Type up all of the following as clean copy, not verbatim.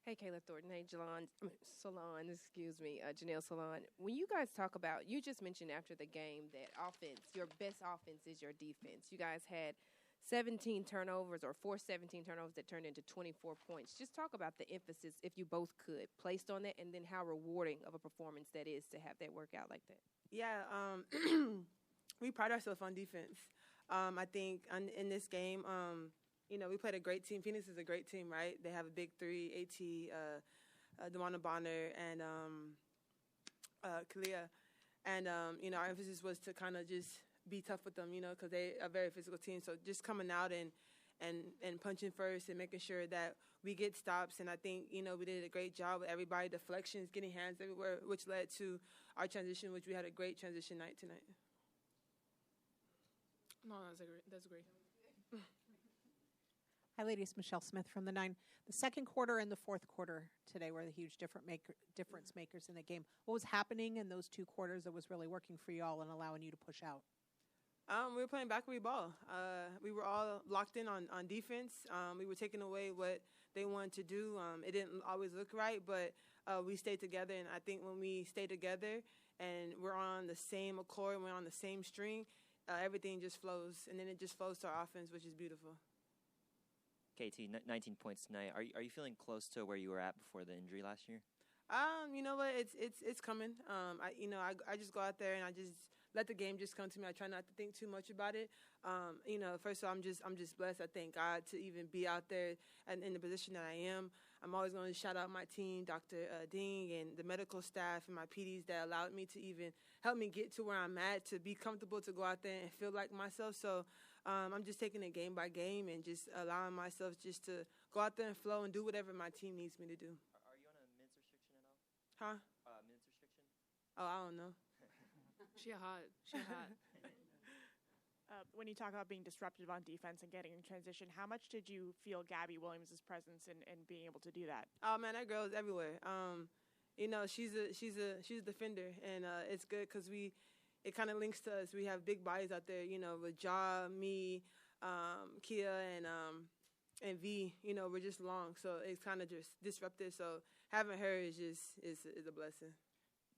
Hey, Kayla Thornton. Hey, Salaün, excuse me, Janelle Salaün. When you guys talk about, you just mentioned after the game that offense, your best offense is your defense. You guys had 17 turnovers or forced 17 turnovers that turned into 24 points. Just talk about the emphasis, if you both could, placed on that, and then how rewarding of a performance that is to have that work out like that. Yeah, we pride ourselves on defense. I think in this game, we played a great team. Pheonix is a great team, right? They have a big three, AT, Dewana Bonner, and Kalia. And, our emphasis was to kind of just be tough with them, because they're a very physical team. So just coming out and punching first and making sure that we get stops. And I think, we did a great job with everybody, deflections, getting hands everywhere, which led to our transition, which we had a great transition night tonight. No, that's great. Hi, ladies. Michelle Smith from the 9. The second quarter and the fourth quarter today were the huge difference makers in the game. What was happening in those 2 quarters that was really working for you all and allowing you to push out? We were playing back-away ball. We were all locked in on defense. We were taking away what they wanted to do. It didn't always look right, but we stayed together. And I think when we stay together and we're on the same accord, we're on the same string, everything just flows. And then it just flows to our offense, which is beautiful. KT, 19 points tonight. Are you feeling close to where you were at before the injury last year? You know what? It's coming. I just go out there and I just let the game just come to me. I try not to think too much about it. First of all, I'm just blessed. I thank God to even be out there and in the position that I am. I'm always going to shout out my team, Dr. Ding, and the medical staff and my PDs that allowed me to even help me get to where I'm at, to be comfortable to go out there and feel like myself. So I'm just taking it game by game and just allowing myself just to go out there and flow and do whatever my team needs me to do. Are you on a minutes restriction at all? Huh? Minutes restriction? Oh, I don't know. She hot. When you talk about being disruptive on defense and getting in transition, how much did you feel Gabby Williams' presence in being able to do that? Oh man, that girl is everywhere. She's a defender, and it's good because it kind of links to us. We have big bodies out there, with Ja, me, Kia, and V. We're just long, so it's kind of just disruptive. So having her is a blessing.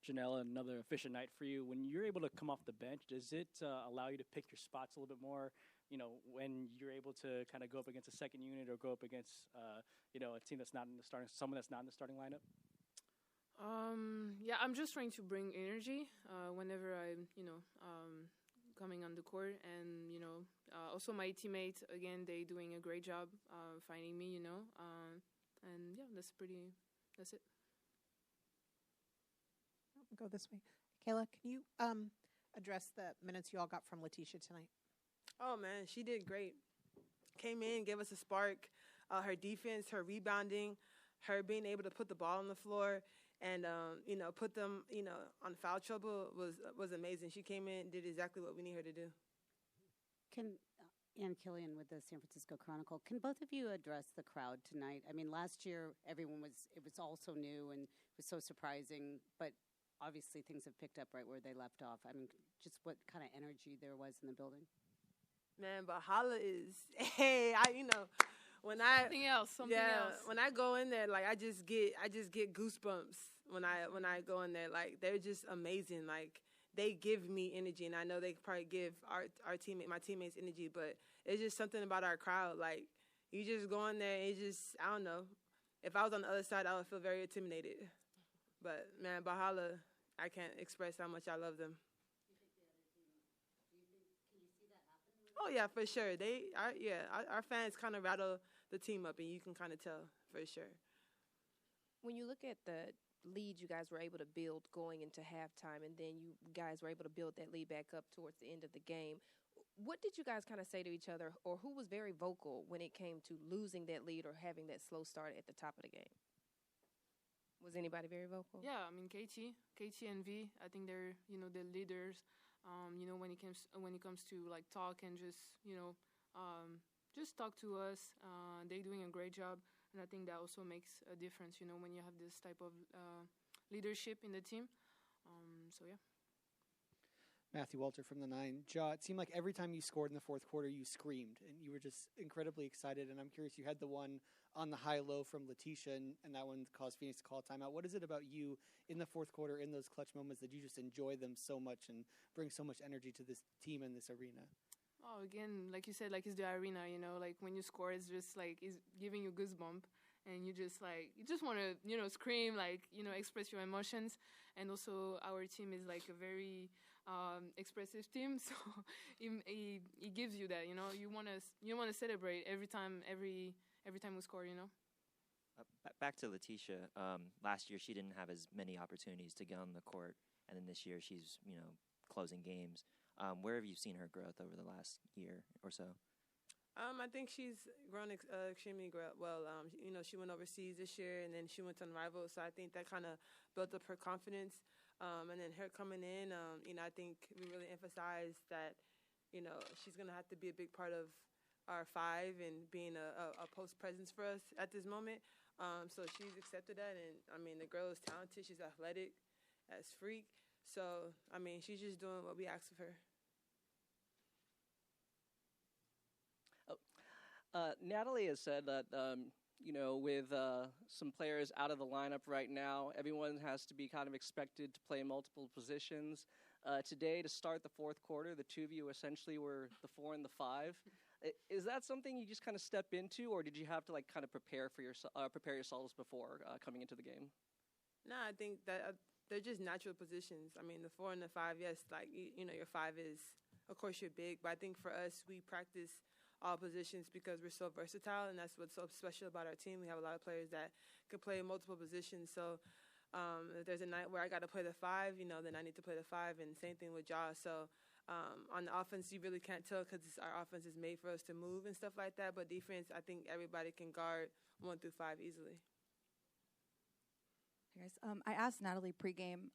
Janelle, another efficient night for you. When you're able to come off the bench, does it allow you to pick your spots a little bit more? When you're able to kind of go up against a second unit or go up against, a team that's not in the starting, someone that's not in the starting lineup? Yeah, I'm just trying to bring energy whenever I'm, coming on the court. And, also my teammates, again, they doing a great job finding me, and yeah, that's it. Go this way. Kayla, can you address the minutes you all got from Leticia tonight? Oh, man, she did great. Came in, gave us a spark. Her defense, her rebounding, her being able to put the ball on the floor and, put them, on foul trouble was amazing. She came in and did exactly what we need her to do. Ann Killian with the San Francisco Chronicle. Can both of you address the crowd tonight? I mean, last year, it was all so new and it was so surprising, but obviously things have picked up right where they left off. I mean, just what kind of energy there was in the building. Man, Ballhalla is, something else. When I go in there, like I just get goosebumps when I go in there. Like they're just amazing. Like they give me energy, and I know they probably give my teammates energy, but it's just something about our crowd. Like you just go in there, and it's just, I don't know. If I was on the other side, I would feel very intimidated. But man, Ballhalla, I can't express how much I love them. Oh yeah, for sure. Our fans kind of rattle the team up, and you can kind of tell for sure. When you look at the lead you guys were able to build going into halftime, and then you guys were able to build that lead back up towards the end of the game, what did you guys kind of say to each other, or who was very vocal when it came to losing that lead or having that slow start at the top of the game? Was anybody very vocal? Yeah, I mean KT and V. I think they're the leaders. When it comes to like talk and just talk to us. They're doing a great job, and I think that also makes a difference. When you have this type of leadership in the team. So yeah. Matthew Walter from the 9. Ja, it seemed like every time you scored in the fourth quarter, you screamed, and you were just incredibly excited. And I'm curious, you had the one on the high-low from Leticia, and that one caused Pheonix to call a timeout. What is it about you in the fourth quarter, in those clutch moments, that you just enjoy them so much and bring so much energy to this team and this arena? Oh, again, like you said, like it's the arena, you know, like when you score, it's just like it's giving you goosebump, and you just want to, you know, scream, like, you know, express your emotions. And also our team is like a very expressive team, so it gives you that, you know, you want to celebrate every time we score, you know. Back to Leticia. Last year she didn't have as many opportunities to get on the court, and then this year she's, you know, closing games. Where have you seen her growth over the last year or so? I think she's grown extremely well. You know, she went overseas this year, and then she went to Unrivaled, so I think that kind of built up her confidence. And then her coming in, you know, I think we really emphasized that, you know, she's going to have to be a big part of our 5 and being a post presence for us at this moment. So she's accepted that, and, I mean, the girl is talented. She's athletic as freak. So, I mean, she's just doing what we asked of her. Natalie has said that, you know, with some players out of the lineup right now, everyone has to be kind of expected to play multiple positions. Today, to start the fourth quarter, the two of you essentially were the 4 and the 5. Is that something you just kind of step into, or did you have to like kind of prepare yourselves before coming into the game? No, I think that they're just natural positions. I mean, the 4 and the 5, yes, like, you know, your 5 is, of course, you're big, but I think for us, we practice all positions because we're so versatile, and that's what's so special about our team. We have a lot of players that can play multiple positions. So if there's a night where I got to play the 5, you know, then I need to play the 5, and same thing with Ja. So on the offense, you really can't tell because our offense is made for us to move and stuff like that. But defense, I think everybody can guard 1 through 5 easily. Hey guys, I asked Natalie pregame,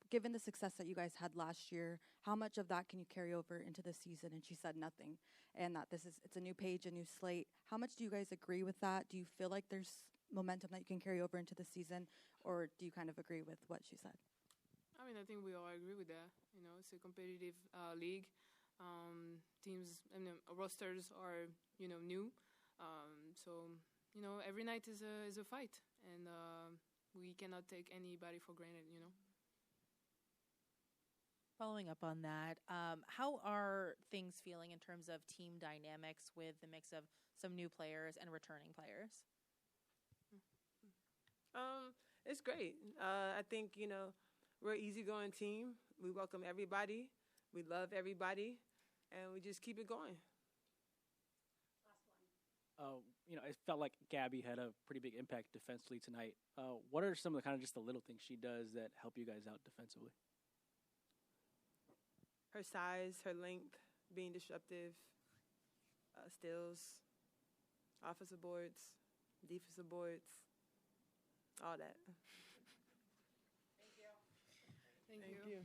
given the success that you guys had last year, how much of that can you carry over into this season? And she said nothing, and that it's a new page, a new slate. How much do you guys agree with that? Do you feel like there's momentum that you can carry over into the season, or do you kind of agree with what she said? I mean, I think we all agree with that. You know, it's a competitive league. Teams and rosters are, you know, new. So, you know, every night is a fight, and we cannot take anybody for granted, you know. Following up on that, how are things feeling in terms of team dynamics with the mix of some new players and returning players? It's great. I think, you know, we're an easygoing team. We welcome everybody. We love everybody, and we just keep it going. You know, it felt like Gabby had a pretty big impact defensively tonight. What are some of the kind of just the little things she does that help you guys out defensively? Her size, her length, being disruptive, steals, offensive boards, defensive boards, all that. Thank you.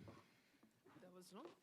That was long.